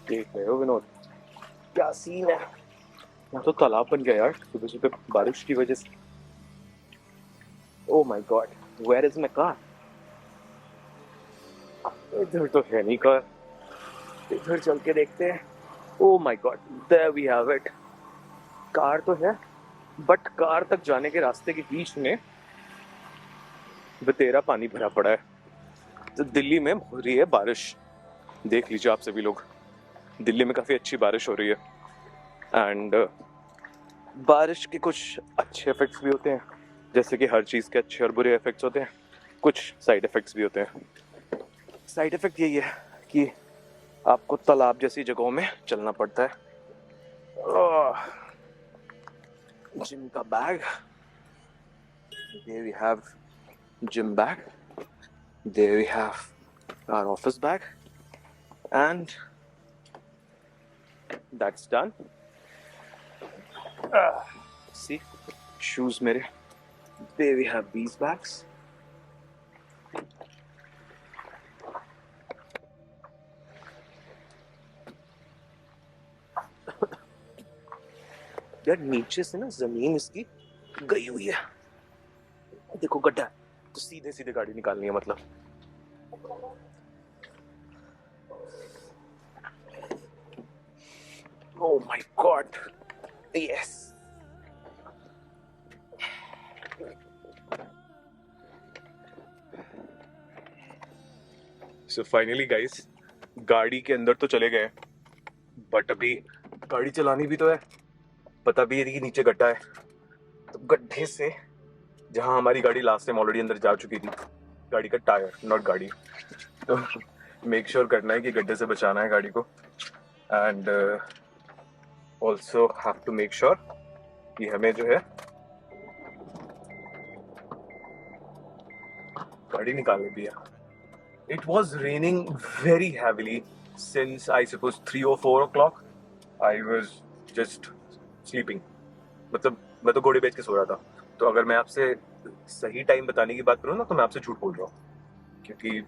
देख रहे हो विनोद, क्या सीन है। यहाँ तो तालाब बन गया यार सुबह सुबह बारिश की वजह से। Oh my God, where is my car? इधर तो है नहीं कार। इधर चल के देखते हैं। Oh my God, there we have it. Car तो है, बट कार तक जाने के रास्ते के बीच में बतेरा पानी भरा पड़ा है। तो दिल्ली में हो रही है बारिश। देख लीजिए आप सभी लोग, दिल्ली में काफी अच्छी बारिश हो रही है। एंड बारिश के कुछ अच्छे इफेक्ट्स भी होते हैं, जैसे कि हर चीज़ के अच्छे और बुरे इफेक्ट्स होते हैं, कुछ साइड इफेक्ट्स भी होते हैं। साइड इफेक्ट यही है कि आपको तालाब जैसी जगहों में चलना पड़ता है। जिम का bag, there we have gym bag, there we have our office bag, and that's done. See, shoes मेरे, there we have these bags. यार नीचे से ना जमीन इसकी गई हुई है, देखो गड्ढा है, तो सीधे सीधे गाड़ी निकालनी है मतलब। Oh my god, yes. So finally guys, गाड़ी के अंदर तो चले गए, बट अभी गाड़ी चलानी भी तो है। पता भी है कि नीचे गड्ढा है, तो गड्ढे से जहां हमारी गाड़ी लास्ट टाइम ऑलरेडी अंदर जा चुकी थी, गाड़ी का टायर नॉट गाड़ी, तो मेक श्योर करना है कि गड्ढे से बचाना है गाड़ी को। And also have to make sure कि हमें जो है गाड़ी निकालनी भी है। It was raining very heavily since I suppose 3 or 4 o'clock. I was just sleeping, मतलब मैं तो घोड़े बेच के सो रहा था। तो अगर मैं आपसे सही टाइम बताने की बात करूँ ना, तो मैं आपसे झूठ बोल रहा हूँ, क्योंकि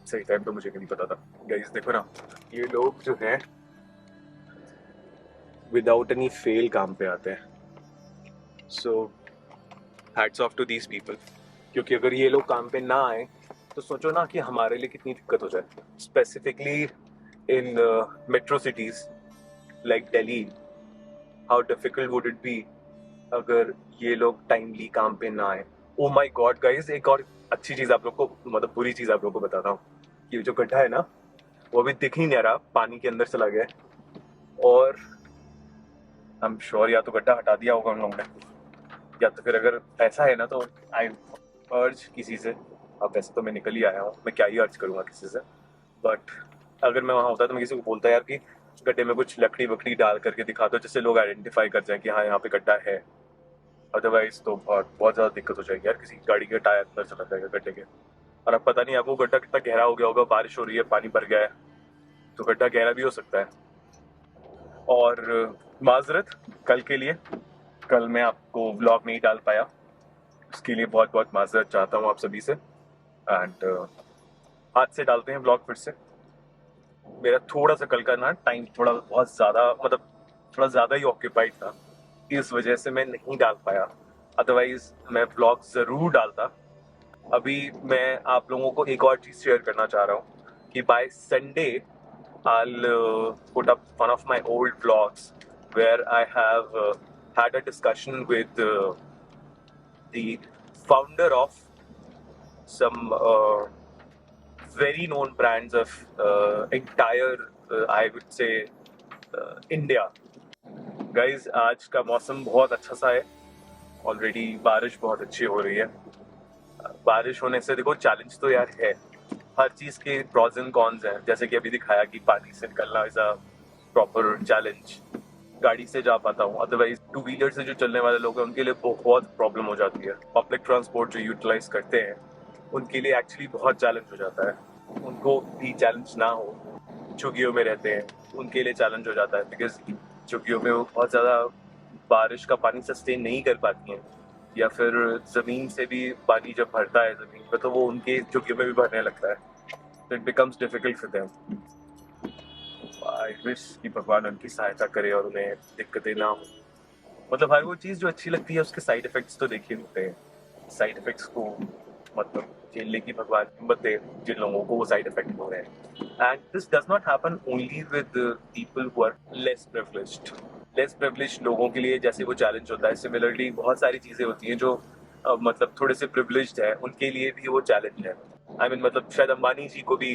सही टाइम तो मुझे नहीं पता था। गाइस देखो ना, ये लोग जो हैं विदाउट एनी फेल काम पे आते हैं। So hats off to these people, क्योंकि अगर ये लोग काम पे ना आए तो सोचो ना कि हमारे लिए कितनी दिक्कत हो जाए, specifically in metro cities like Delhi. How difficult would it be अगर ये लोग टाइमली काम पे ना आए। ओ माय गॉड गाइस, एक और अच्छी चीज आप लोग को, मतलब बुरी चीज आप लोग को बताता हूँ। ये जो गड्ढा है ना, वो अभी दिख ही नहीं रहा, पानी के अंदर चला गया। और आई एम श्योर या तो गड्ढा हटा दिया होगा उन लोगों ने, या तो फिर अगर ऐसा है ना तो आई अर्ज किसी से, अब वैसे तो मैं निकल ही आया हूँ, मैं क्या ही अर्ज करूँगा किसी से, बट अगर मैं वहाँ होता तो मैं किसी को बोलता यार कि गड्ढे में कुछ लकड़ी वकड़ी डाल करके दिखा दो, जिससे लोग आइडेंटिफाई कर जाए कि हाँ यहाँ पे गड्ढा है। अदरवाइज तो बहुत ज़्यादा दिक्कत हो जाएगी यार, किसी गाड़ी के टायर अंदर चला जाएगा गड्ढे के। और अब पता नहीं आपको गड्ढा कितना गहरा हो गया होगा, बारिश हो रही है, पानी भर गया है, तो गड्ढा गहरा भी हो सकता है। और माजरत कल के लिए, कल मैं आपको व्लॉग नहीं डाल पाया, उसके लिए बहुत बहुत माजरत चाहता हूँ आप सभी से। एंड आज से डालते हैं व्लॉग फिर से। मेरा थोड़ा सा कल का ना टाइम थोड़ा बहुत ज़्यादा, मतलब थोड़ा ज़्यादा ही ऑक्यूपाइड था, इस वजह से मैं नहीं डाल पाया, अदरवाइज मैं व्लॉग ज़रूर डालता। अभी मैं आप लोगों को एक और चीज़ शेयर करना चाह रहा हूँ कि by Sunday I'll put up one of my old vlogs where I have had a discussion with the founder of some very known brands of entire, I would say, India. Guys, आज का मौसम बहुत अच्छा सा है, already बारिश बहुत अच्छी हो रही है। बारिश होने से देखो चैलेंज तो यार है, हर चीज़ के प्रॉज एंड कॉन्स हैं, जैसे कि अभी दिखाया कि पानी से निकलना इज अ प्रॉपर चैलेंज। गाड़ी से जा पाता हूँ, अदरवाइज टू व्हीलर से जो चलने वाले लोग हैं उनके लिए बहुत प्रॉब्लम हो जाती है। पब्लिक ट्रांसपोर्ट जो यूटिलाइज करते हैं उनके लिए एक्चुअली बहुत चैलेंज हो जाता है। उनको भी चैलेंज ना हो, झुग्गियों में रहते हैं उनके लिए चैलेंज हो जाता है, बिकॉज झुग्गियों में वो बहुत ज़्यादा बारिश का पानी सस्टेन नहीं कर पाती हैं, या फिर ज़मीन से भी पानी जब भरता है ज़मीन पे तो वो उनके झुग्गियों में भी भरने लगता है, तो it becomes difficult for them. I wish कि भगवान उनकी सहायता करे और उन्हें दिक्कतें ना हो। मतलब हर वो चीज़ जो अच्छी लगती है उसके साइड इफेक्ट्स तो देखिए होते हैं। साइड इफेक्ट्स को मतलब झेलने की भगवान हिम्मत दे जिन लोगों को वो साइड इफेक्ट हो रहे हैं। And this does not happen only with people who are less privileged. Less privileged लोगों के लिए जैसे वो चैलेंज होता है, सिमिलरली बहुत सारी चीज़ें होती हैं जो मतलब थोड़े से प्रिविलेज्ड है उनके लिए भी वो चैलेंज है। आई मीन मतलब शायद अंबानी जी को भी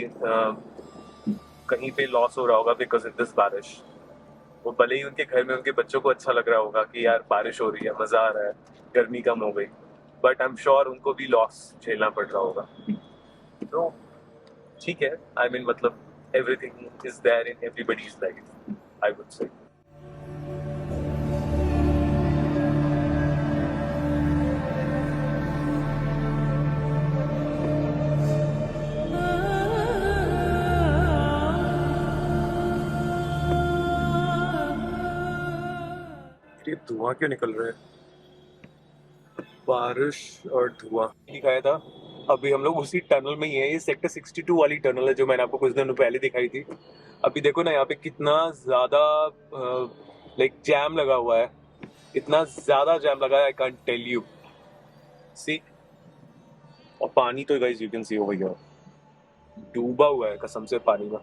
कहीं पे लॉस हो रहा होगा बिकॉज ऑफ दिस बारिश। वो भले ही उनके घर में उनके बच्चों को अच्छा लग रहा होगा कि यार बारिश हो रही है, मजा आ रहा है, गर्मी कम हो गई, बट आई एम श्योर उनको भी लॉस झेलना पड़ रहा होगा। तो ठीक है, आई मीन मतलब everything is there in everybody's life, I would say. ये धुआं क्यों निकल रहा है? बारिश और धुआं दिखाया था। अभी हम लोग उसी टनल में ही है। ये सेक्टर 62 वाली टनल है जो मैंने आपको कुछ दिनों पहले दिखाई थी। अभी देखो ना यहाँ पे कितना ज्यादा लाइक जैम लगा हुआ है, इतना ज्यादा जैम लगा है, आई कांट टेल यू। सी, और पानी तो guys you can see over here, डूबा हुआ है कसम से पानी में।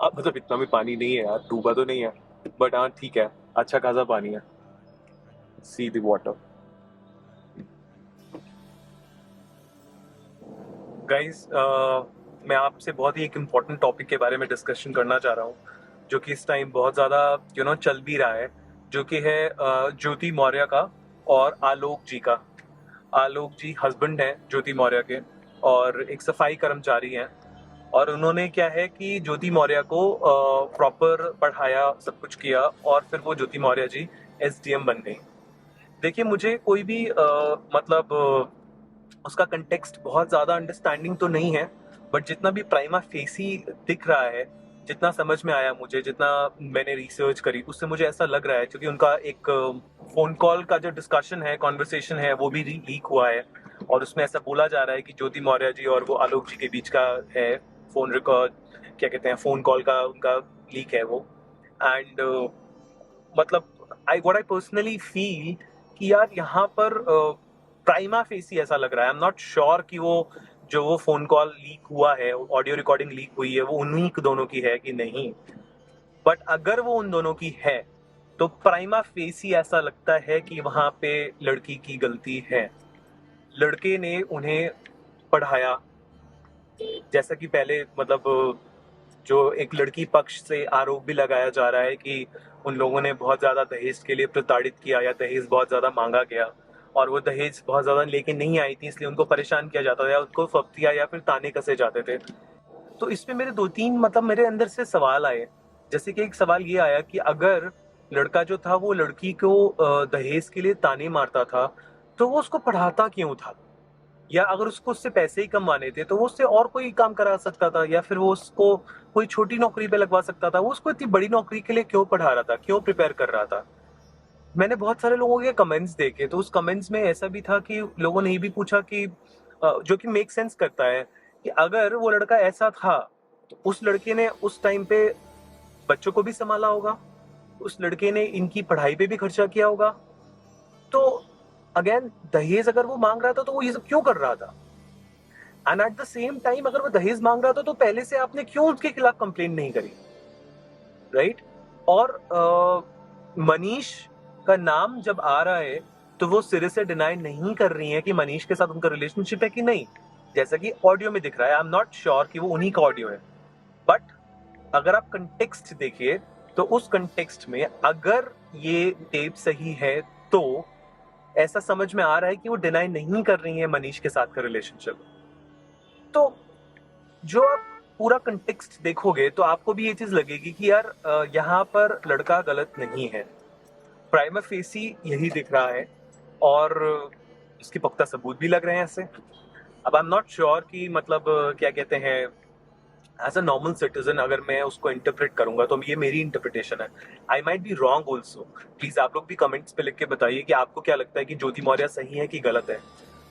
मतलब इतना भी पानी नहीं है यार, डूबा तो नहीं है, बट हाँ ठीक है, अच्छा खासा पानी है। See the water guys. मैं आपसे बहुत ही एक इम्पोर्टेंट टॉपिक के बारे में डिस्कशन करना चाह रहा हूँ जो कि इस टाइम बहुत ज़्यादा चल भी रहा है, जो कि है ज्योति मौर्य का और आलोक जी का। आलोक जी हस्बैंड हैं ज्योति मौर्य के और एक सफाई कर्मचारी हैं। और उन्होंने क्या है कि ज्योति मौर्य को प्रॉपर पढ़ाया, सब कुछ किया और फिर वो ज्योति मौर्य जी एसडीएम बन गई। देखिए मुझे कोई भी मतलब उसका कंटेक्स्ट बहुत ज़्यादा अंडरस्टैंडिंग तो नहीं है, बट जितना भी प्राइमा फेसी दिख रहा है, जितना समझ में आया मुझे, जितना मैंने रिसर्च करी, उससे मुझे ऐसा लग रहा है क्योंकि उनका एक फ़ोन कॉल का जो डिस्कशन है, कॉन्वर्सेशन है, वो भी लीक हुआ है और उसमें ऐसा बोला जा रहा है कि ज्योति मौर्य जी और वो आलोक जी के बीच का है फ़ोन रिकॉर्ड, क्या कहते हैं, फ़ोन कॉल का उनका लीक है वो। एंड मतलब आई पर्सनली फील कि यार यहाँ पर प्राइमा फेसी ऐसा लग रहा है। आई एम नॉट श्योर कि वो जो वो फोन कॉल लीक हुआ है, ऑडियो रिकॉर्डिंग लीक हुई है, वो उन्हीं दोनों की है कि नहीं। बट अगर वो उन दोनों की है तो प्राइमा फेसी ऐसा लगता है कि वहां पे लड़की की गलती है। लड़के ने उन्हें पढ़ाया, जैसा कि पहले मतलब जो एक लड़की पक्ष से आरोप भी लगाया जा रहा है कि उन लोगों ने बहुत ज़्यादा दहेज के लिए प्रताड़ित किया या दहेज बहुत ज़्यादा मांगा गया और वो दहेज बहुत ज़्यादा लेके नहीं आई थी, इसलिए उनको परेशान किया जाता था या उनको फब्तिया या फिर ताने कसे जाते थे। तो इसमें मेरे दो तीन मतलब मेरे अंदर से सवाल आए। जैसे कि एक सवाल ये आया कि अगर लड़का जो था वो लड़की को दहेज के लिए ताने मारता था तो वो उसको पढ़ाता क्यों था? या अगर उसको उससे पैसे ही कमाने थे तो वो उससे और कोई काम करा सकता था या फिर वो उसको कोई छोटी नौकरी पे लगवा सकता था। वो उसको इतनी बड़ी नौकरी के लिए क्यों पढ़ा रहा था, क्यों प्रिपेयर कर रहा था? मैंने बहुत सारे लोगों के कमेंट्स देखे तो उस कमेंट्स में ऐसा भी था कि लोगों ने ये भी पूछा कि जो कि मेक सेंस करता है कि अगर वो लड़का ऐसा था तो उस लड़के ने उस टाइम पे बच्चों को भी संभाला होगा, उस लड़के ने इनकी पढ़ाई पे भी खर्चा किया होगा। तो अगेन दहेज अगर वो मांग रहा था तो वो ये सब क्यों कर रहा था? And at the same time अगर वो दहेज मांग रहा था तो पहले से आपने क्यों उसके खिलाफ कंप्लेंट नहीं करी, राइट? और मनीष का नाम जब आ रहा है तो वो सिरे से डिनाई नहीं कर रही है कि मनीष के साथ उनका रिलेशनशिप है कि नहीं, जैसा कि ऑडियो में दिख रहा है। आई एम नॉट श्योर कि वो उन्हीं का ऑडियो है, बट अगर आप कंटेक्स्ट देखिए तो उस कंटेक्स्ट में अगर ये टेप सही है तो ऐसा समझ में आ रहा है कि वो डिनाई नहीं कर रही है मनीष के साथ का रिलेशनशिप। तो जो आप पूरा कंटेक्स्ट देखोगे तो आपको भी ये चीज लगेगी कि यार यहाँ पर लड़का गलत नहीं है। प्राइमा फेसी यही दिख रहा है और इसके पुख्ता सबूत भी लग रहे हैं ऐसे। अब आई एम नॉट श्योर कि मतलब क्या कहते हैं, एज अ नॉर्मल सिटीजन अगर मैं उसको इंटरप्रेट करूंगा तो ये मेरी इंटरप्रिटेशन है। I might be wrong also. Please आप लोग भी कमेंट्स पे लिख के बताइए कि आपको क्या लगता है कि ज्योति मौर्य सही है कि गलत है।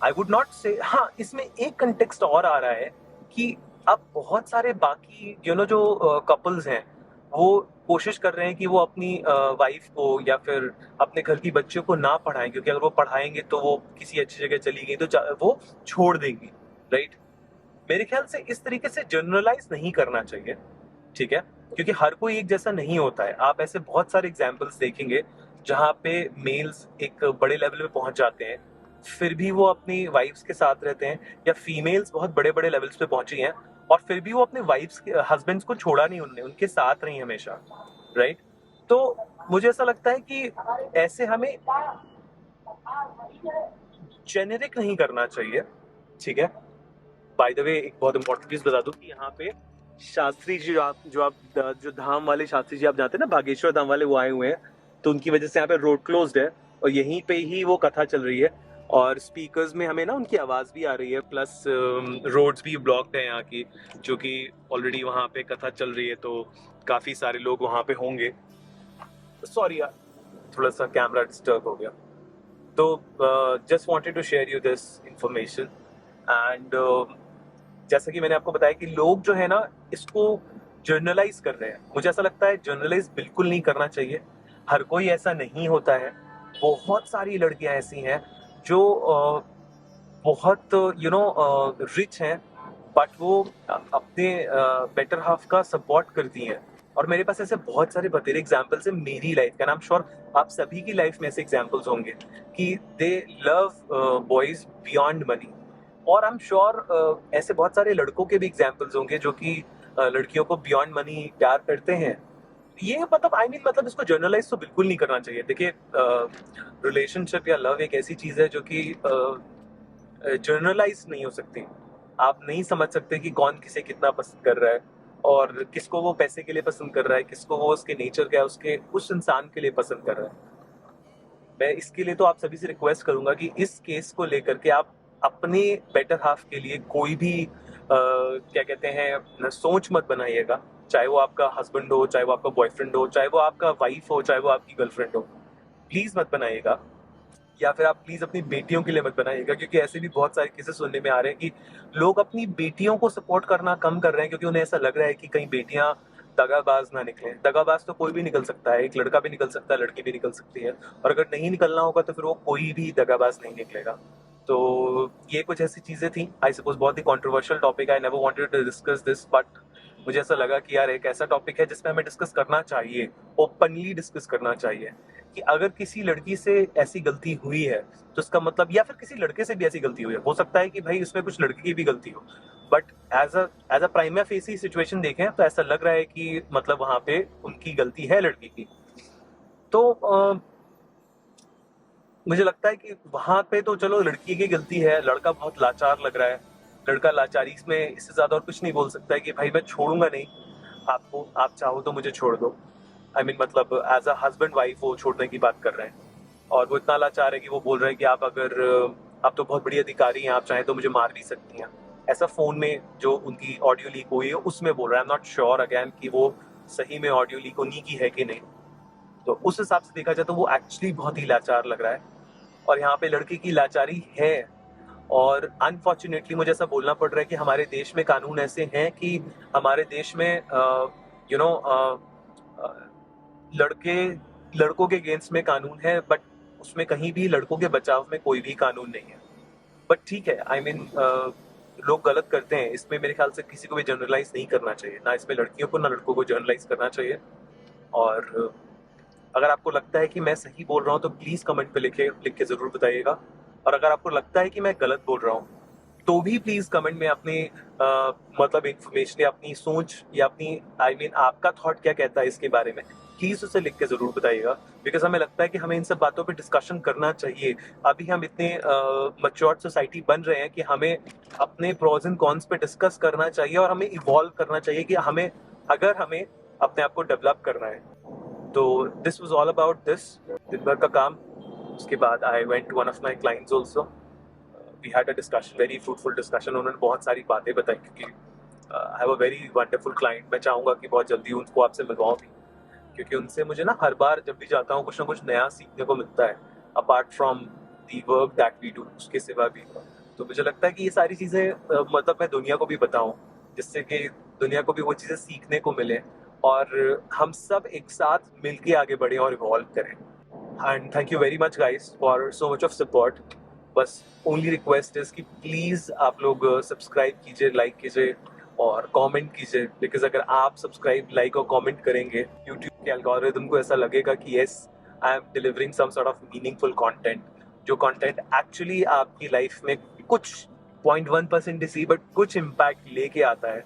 आई वुड नॉट से। हाँ, इसमें एक कंटेक्स्ट और आ रहा है कि अब बहुत सारे बाकी जो कपल्स हैं वो कोशिश कर रहे हैं कि वो अपनी वाइफ को या फिर अपने घर की बच्चों को ना पढ़ाएं, क्योंकि अगर वो पढ़ाएंगे तो वो किसी अच्छी जगह चली गई तो वो छोड़ देंगी, राइट। मेरे ख्याल से इस तरीके से जनरलाइज नहीं करना चाहिए, ठीक है, क्योंकि हर कोई एक जैसा नहीं होता है। आप ऐसे बहुत सारे एग्जाम्पल्स देखेंगे जहाँ पे मेल्स एक बड़े लेवल पे पहुंच जाते हैं, फिर भी वो अपनी वाइफ्स के साथ रहते हैं, या फीमेल्स बहुत बड़े बड़े लेवल्स पे पहुंची हैं और फिर भी वो अपने वाइफ्स के हस्बैंड्स को छोड़ा नहीं, उनने उनके साथ रही हमेशा, राइट। तो मुझे ऐसा लगता है कि ऐसे हमें जेनेरिक नहीं करना चाहिए, ठीक है। बाय द वे एक बहुत इंपॉर्टेंट चीज बता दूं कि यहाँ पे शास्त्री जी, आप जो धाम वाले शास्त्री जी आप जानते हैं ना, बागेश्वर धाम वाले, वो आए हुए हैं, तो उनकी वजह से यहाँ पे रोड क्लोज्ड है और यहीं पे ही वो कथा चल रही है और स्पीकर्स में हमें ना उनकी आवाज भी आ रही है, प्लस रोड्स भी ब्लॉक्ड है यहाँ की, जो कि ऑलरेडी वहाँ पे कथा चल रही है, तो काफी सारे लोग वहाँ पे होंगे। सॉरी यार, थोड़ा सा कैमरा डिस्टर्ब हो गया। तो just wanted to share you this information and जैसा कि मैंने आपको बताया कि लोग जो है ना इसको जर्नलाइज कर रहे हैं। मुझे ऐसा लगता है जर्नलाइज बिल्कुल नहीं करना चाहिए, हर कोई ऐसा नहीं होता है। बहुत सारी लड़कियां ऐसी हैं जो बहुत रिच हैं, बट वो अपने बेटर हाफ का सपोर्ट करती हैं। और मेरे पास ऐसे बहुत सारे बतेरे एग्जाम्पल्स हैं मेरी लाइफ के, एंड आई एम श्योर आप सभी की लाइफ में ऐसे एग्जाम्पल्स होंगे कि दे लव बॉयज बियॉन्ड मनी। और आई एम श्योर ऐसे बहुत सारे लड़कों के भी एग्जाम्पल्स होंगे जो कि लड़कियों को बियॉन्ड मनी प्यार करते हैं। ये मतलब मतलब इसको जर्नलाइज तो बिल्कुल नहीं करना चाहिए। देखिए, रिलेशनशिप या लव एक ऐसी चीज है जो कि जर्नलाइज नहीं हो सकती। आप नहीं समझ सकते कि कौन किसे कितना पसंद कर रहा है और किसको वो पैसे के लिए पसंद कर रहा है, किसको वो उसके नेचर क्या है, उसके उस इंसान के लिए पसंद कर रहा है। मैं इसके लिए तो आप सभी से रिक्वेस्ट करूंगा कि इस केस को लेकर के आप अपने बेटर हाफ के लिए कोई भी क्या कहते हैं सोच मत बनाइएगा। चाहे वो आपका हस्बैंड हो, चाहे वो आपका बॉयफ्रेंड हो, चाहे वो आपका वाइफ हो, चाहे वो आपकी गर्लफ्रेंड हो, प्लीज मत बनाइएगा। या फिर आप प्लीज अपनी बेटियों के लिए मत बनाइएगा, क्योंकि ऐसे भी बहुत सारे केसेस सुनने में आ रहे हैं कि लोग अपनी बेटियों को सपोर्ट करना कम कर रहे हैं, क्योंकि उन्हें ऐसा लग रहा है कि कहीं बेटियां दगाबाज ना निकले। दगाबाज तो कोई भी निकल सकता है, एक लड़का भी निकल सकता है, लड़की भी निकल सकती है, और अगर नहीं निकलना होगा तो फिर वो कोई भी दगाबाज नहीं निकलेगा। तो ये कुछ ऐसी चीजें थी, आई सपोज बहुत ही controversial topic, I never wanted to discuss this, but मुझे ऐसा लगा कि यार एक ऐसा टॉपिक है जिसमें हमें डिस्कस करना चाहिए, ओपनली डिस्कस करना चाहिए कि अगर किसी लड़की से ऐसी गलती हुई है तो इसका मतलब, या फिर किसी लड़के से भी ऐसी गलती हुई है, हो सकता है कि भाई इसमें कुछ लड़के की भी गलती हो, but as a prima facie situation देखें तो ऐसा लग रहा है कि मतलब वहां पे उनकी गलती है, लड़की की। तो मुझे लगता है कि वहां पे तो चलो लड़की की गलती है, लड़का बहुत लाचार लग रहा है, लड़का लाचारी में इससे ज्यादा और कुछ नहीं बोल सकता है कि भाई मैं छोड़ूंगा नहीं आपको, आप चाहो तो मुझे छोड़ दो। मतलब एज अ हस्बैंड वाइफ वो छोड़ने की बात कर रहे हैं, और वो इतना लाचार है कि वो बोल रहे हैं कि आप अगर आप तो बहुत बड़ी अधिकारी हैं, आप चाहें तो मुझे मार भी सकती हैं। ऐसा फोन में जो उनकी ऑडियो लीक हुई है उसमें बोल रहा है। I am not sure again कि वो सही में ऑडियो लीक उन्हीं की है कि नहीं। तो उस हिसाब से देखा जाए तो वो एक्चुअली बहुत ही लाचार लग रहा है, और यहाँ पे लड़की की लाचारी है। और अनफॉर्चुनेटली मुझे ऐसा बोलना पड़ रहा है कि हमारे देश में कानून ऐसे हैं कि हमारे देश में यू नो लड़के लड़कों के अगेंस्ट में कानून है, बट उसमें कहीं भी लड़कों के बचाव में कोई भी कानून नहीं है। बट ठीक है, लोग गलत करते हैं, इसमें मेरे ख्याल से किसी को भी जनरलाइज नहीं करना चाहिए, ना इसमें लड़कियों को ना लड़कों को जनरलाइज करना चाहिए। और अगर आपको लगता है कि मैं सही बोल रहा हूँ तो प्लीज कमेंट पे लिख के जरूर बताइएगा। और अगर आपको लगता है कि मैं गलत बोल रहा हूँ तो भी प्लीज कमेंट में अपनी मतलब इंफॉर्मेशन या अपनी सोच या अपनी आपका थॉट क्या कहता है इसके बारे में, प्लीज उसे लिख के जरूर बताइएगा। बिकॉज हमें लगता है कि हमें इन सब बातों पे डिस्कशन करना चाहिए। अभी हम इतने मच्योर्ड सोसाइटी बन रहे हैं कि हमें अपने प्रोज एंड कॉन्स पे डिस्कस करना चाहिए और हमें इवॉल्व करना चाहिए कि हमें अपने आप को डेवलप करना है। तो this was all about this, दिन भर का काम। उसके बाद I went to one of my clients also, we had a discussion, very fruitful discussion. उन्होंने बहुत सारी बातें बताई, क्योंकि I have a very wonderful client. मैं चाहूँगा कि बहुत जल्दी उनको आपसे मिलवाऊँ भी, क्योंकि उनसे मुझे ना हर बार जब भी जाता हूँ कुछ ना कुछ नया सीखने को मिलता है, apart from the work that we do, उसके सिवा भी। तो मुझे लगता है कि ये सारी चीज़ें मतलब मैं दुनिया को भी बताऊँ, जिससे कि दुनिया को भी वो चीज़ें सीखने को मिले और हम सब एक साथ मिलके आगे बढ़े और इवॉल्व करें। And thank you very much guys for so much of support. बस ओनली रिक्वेस्ट इज कि प्लीज़ आप लोग सब्सक्राइब कीजिए, लाइक कीजिए और कमेंट कीजिए, बिकॉज अगर आप सब्सक्राइब, लाइक और कमेंट करेंगे, यूट्यूब के एल्गोरिदम को ऐसा लगेगा कि yes, I am delivering some sort of meaningful content, जो कंटेंट एक्चुअली आपकी लाइफ में कुछ 0.1% इसी बट कुछ इम्पैक्ट लेके आता है।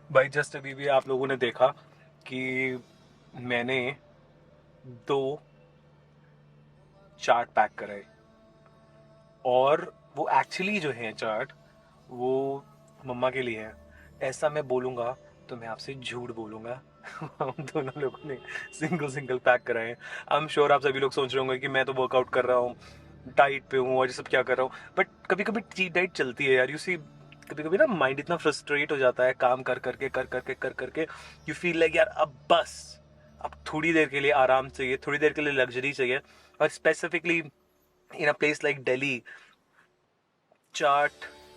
भाई जस्ट अभी भी आप लोगों ने देखा कि मैंने 2 चार्ट पैक कराए, और वो एक्चुअली जो है चार्ट वो मम्मा के लिए है। ऐसा मैं बोलूँगा तो मैं आपसे झूठ बोलूँगा। हम दोनों लोगों ने सिंगल सिंगल पैक कराए हैं। आई एम श्योर आप सभी लोग सोच रहे होंगे कि मैं तो वर्कआउट कर रहा हूँ, डाइट पे हूँ और ये सब क्या कर रहा हूँ, बट कभी कभी चीट डाइट चलती है यार। यू सी, कभी कभी ना माइंड इतना फ्रस्ट्रेट हो जाता है काम कर करके यू फील लाइक यार अब बस, अब थोड़ी देर के लिए आराम चाहिए, थोड़ी देर के लिए लग्जरी चाहिए। और specifically in a place like Delhi, chaat,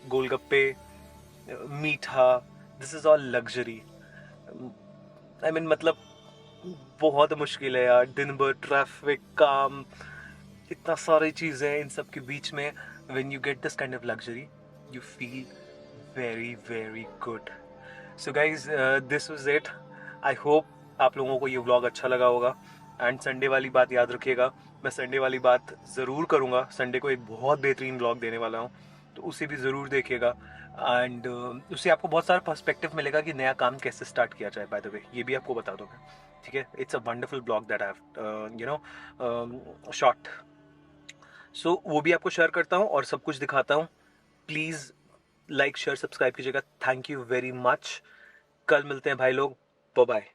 golgappe, meetha, this is all luxury. I mean मतलब बहुत मुश्किल है यार, दिन भर ट्रैफिक, काम, इतना सारी चीज़ें, इन सब के बीच में when you get this kind of luxury you feel very very good. So guys this was it. I hope आप लोगों को ये व्लॉग अच्छा लगा होगा। एंड संडे वाली बात याद रखिएगा, मैं संडे वाली बात ज़रूर करूँगा। संडे को एक बहुत बेहतरीन व्लॉग देने वाला हूँ, तो उसे भी ज़रूर देखिएगा। एंड उससे आपको बहुत सारा पर्सपेक्टिव मिलेगा कि नया काम कैसे स्टार्ट किया जाए। बाय द वे ये भी आपको बता दूँगा, ठीक है। It's a wonderful blog that I have you know shot. So वो भी आपको शेयर करता हूँ और सब कुछ दिखाता हूँ। प्लीज़ लाइक शेयर सब्सक्राइब कीजिएगा। Thank you very much. कल मिलते हैं भाई लोग, बाय बाय।